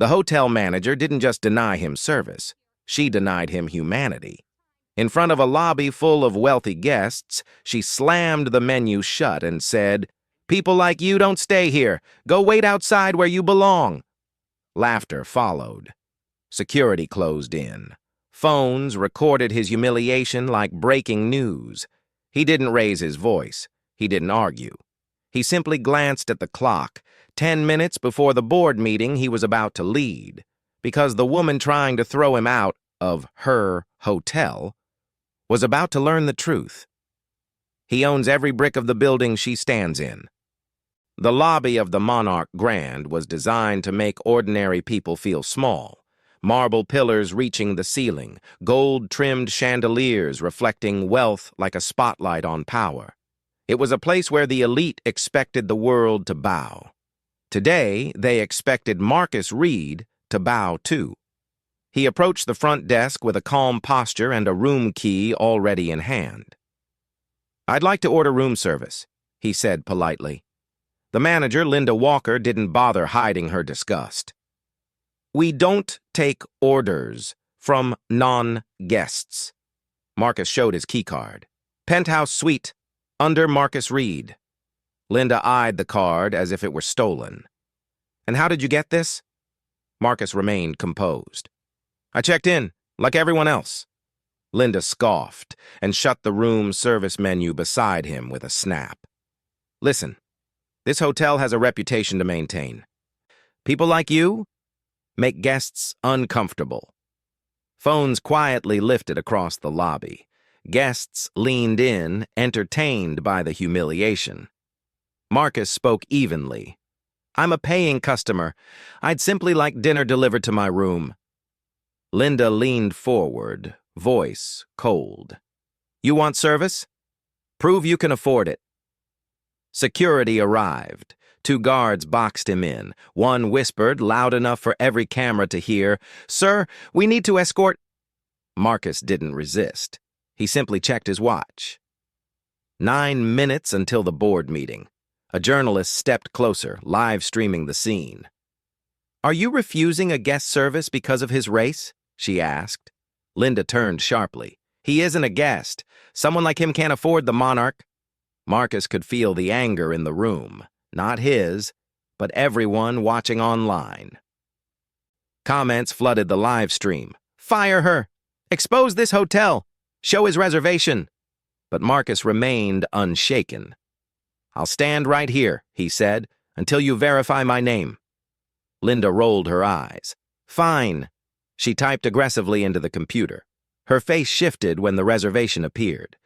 The hotel manager didn't just deny him service, she denied him humanity. In front of a lobby full of wealthy guests, she slammed the menu shut and said, "People like you don't stay here. Go wait outside where you belong." Laughter followed. Security closed in. Phones recorded his humiliation like breaking news. He didn't raise his voice. He didn't argue. He simply glanced at the clock, 10 minutes before the board meeting he was about to lead, because the woman trying to throw him out of her hotel was about to learn the truth. He owns every brick of the building she stands in. The lobby of the Monarch Grand was designed to make ordinary people feel small. Marble pillars reaching the ceiling, gold-trimmed chandeliers reflecting wealth like a spotlight on power. It was a place where the elite expected the world to bow. Today, they expected Marcus Reed to bow too. He approached the front desk with a calm posture and a room key already in hand. "I'd like to order room service," he said politely. The manager, Linda Walker, didn't bother hiding her disgust. "We don't take orders from non-guests." Marcus showed his keycard. "Penthouse suite, under Marcus Reed." Linda eyed the card as if it were stolen. "And how did you get this?" Marcus remained composed. "I checked in, like everyone else." Linda scoffed and shut the room service menu beside him with a snap. "Listen, this hotel has a reputation to maintain. People like you make guests uncomfortable." Phones quietly lifted across the lobby. Guests leaned in, entertained by the humiliation. Marcus spoke evenly. "I'm a paying customer. I'd simply like dinner delivered to my room." Linda leaned forward, voice cold. "You want service? Prove you can afford it." Security arrived. 2 guards boxed him in. One whispered, loud enough for every camera to hear, "Sir, we need to escort—" Marcus didn't resist. He simply checked his watch. 9 minutes until the board meeting. A journalist stepped closer, live streaming the scene. "Are you refusing a guest service because of his race?" she asked. Linda turned sharply. "He isn't a guest. Someone like him can't afford the Monarch." Marcus could feel the anger in the room. Not his, but everyone watching online. Comments flooded the live stream. "Fire her! Expose this hotel! Show his reservation!" But Marcus remained unshaken. "I'll stand right here," he said, "until you verify my name." Linda rolled her eyes. "Fine." She typed aggressively into the computer. Her face shifted when the reservation appeared.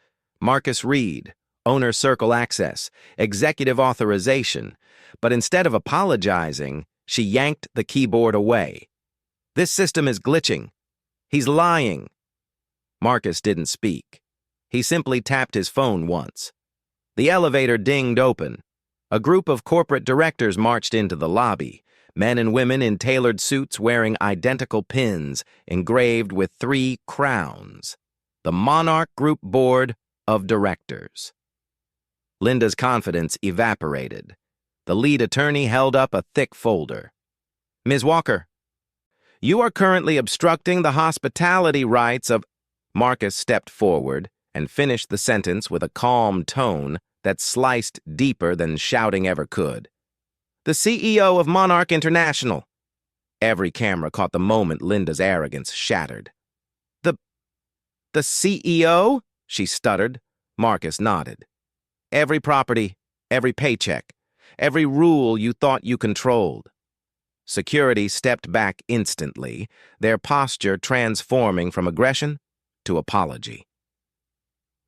Marcus Reed, Owner Circle Access, Executive Authorization, but instead of apologizing, she yanked the keyboard away. "This system is glitching. He's lying." Marcus didn't speak. He simply tapped his phone once. The elevator dinged open. A group of corporate directors marched into the lobby, men and women in tailored suits wearing identical pins engraved with 3 crowns. The Monarch Group Board of Directors. Linda's confidence evaporated. The lead attorney held up a thick folder. "Ms. Walker, you are currently obstructing the hospitality rights of—" Marcus stepped forward and finished the sentence with a calm tone that sliced deeper than shouting ever could. "The CEO of Monarch International." Every camera caught the moment Linda's arrogance shattered. The CEO?" she stuttered. Marcus nodded. "Every property, every paycheck, every rule you thought you controlled." Security stepped back instantly, their posture transforming from aggression to apology.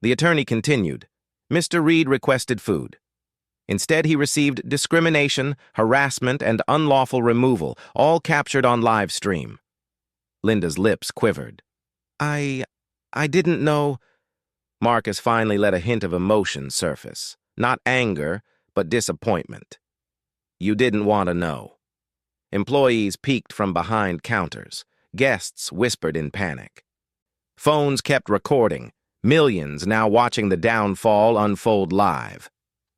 The attorney continued. "Mr. Reed requested food. Instead, he received discrimination, harassment, and unlawful removal, all captured on live stream." Linda's lips quivered. I didn't know." Marcus finally let a hint of emotion surface. Not anger, but disappointment. "You didn't want to know." Employees peeked from behind counters. Guests whispered in panic. Phones kept recording, millions now watching the downfall unfold live.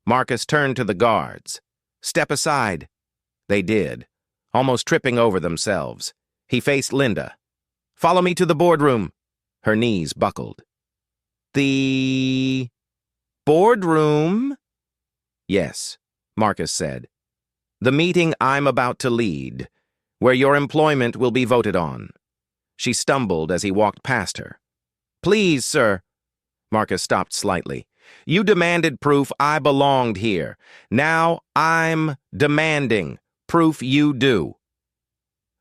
Marcus turned to the guards. "Step aside." They did. almost tripping over themselves. He faced Linda. "Follow me to the boardroom." Her knees buckled. "The boardroom?" "Yes," Marcus said. "The meeting I'm about to lead, where your employment will be voted on." She stumbled as he walked past her. "Please, sir." Marcus stopped slightly. "You demanded proof I belonged here. Now I'm demanding proof you do."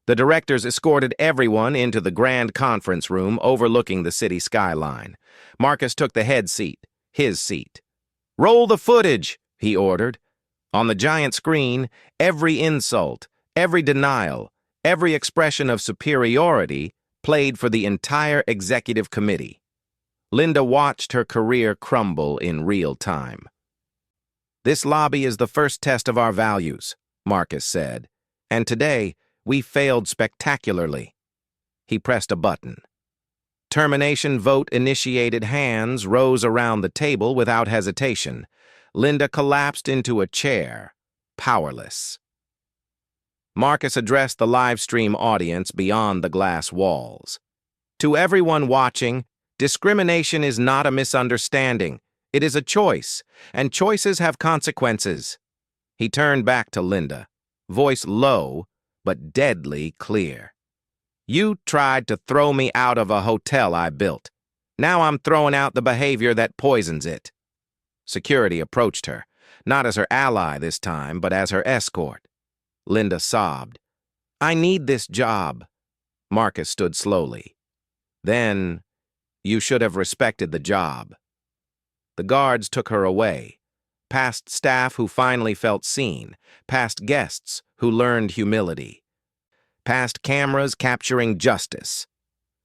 The directors escorted everyone into the grand conference room overlooking the city skyline. Marcus took the head seat, his seat. "Roll the footage," he ordered. On the giant screen, every insult, every denial, every expression of superiority played for the entire executive committee. Linda watched her career crumble in real time. "This lobby is the first test of our values," Marcus said, "and today we failed spectacularly." He pressed a button. Termination vote-initiated hands rose around the table without hesitation. Linda collapsed into a chair, powerless. Marcus addressed the live stream audience beyond the glass walls. "To everyone watching, discrimination is not a misunderstanding. It is a choice, and choices have consequences." He turned back to Linda, voice low but deadly clear. "You tried to throw me out of a hotel I built. Now I'm throwing out the behavior that poisons it." Security approached her, not as her ally this time, but as her escort. Linda sobbed. "I need this job." Marcus stood slowly. "Then you should have respected the job." The guards took her away, past staff who finally felt seen, past guests who learned humility, past cameras capturing justice.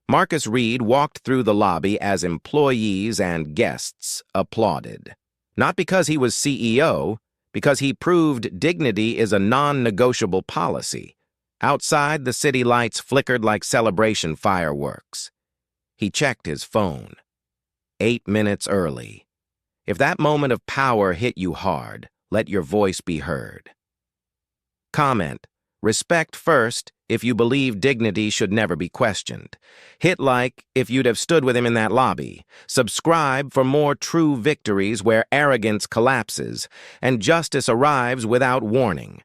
Marcus Reed walked through the lobby as employees and guests applauded. Not because he was CEO, because he proved dignity is a non-negotiable policy. Outside, the city lights flickered like celebration fireworks. He checked his phone. 8 minutes early. If that moment of power hit you hard, let your voice be heard. Comment. Respect first if you believe dignity should never be questioned. Hit like if you'd have stood with him in that lobby. Subscribe for more true victories where arrogance collapses and justice arrives without warning.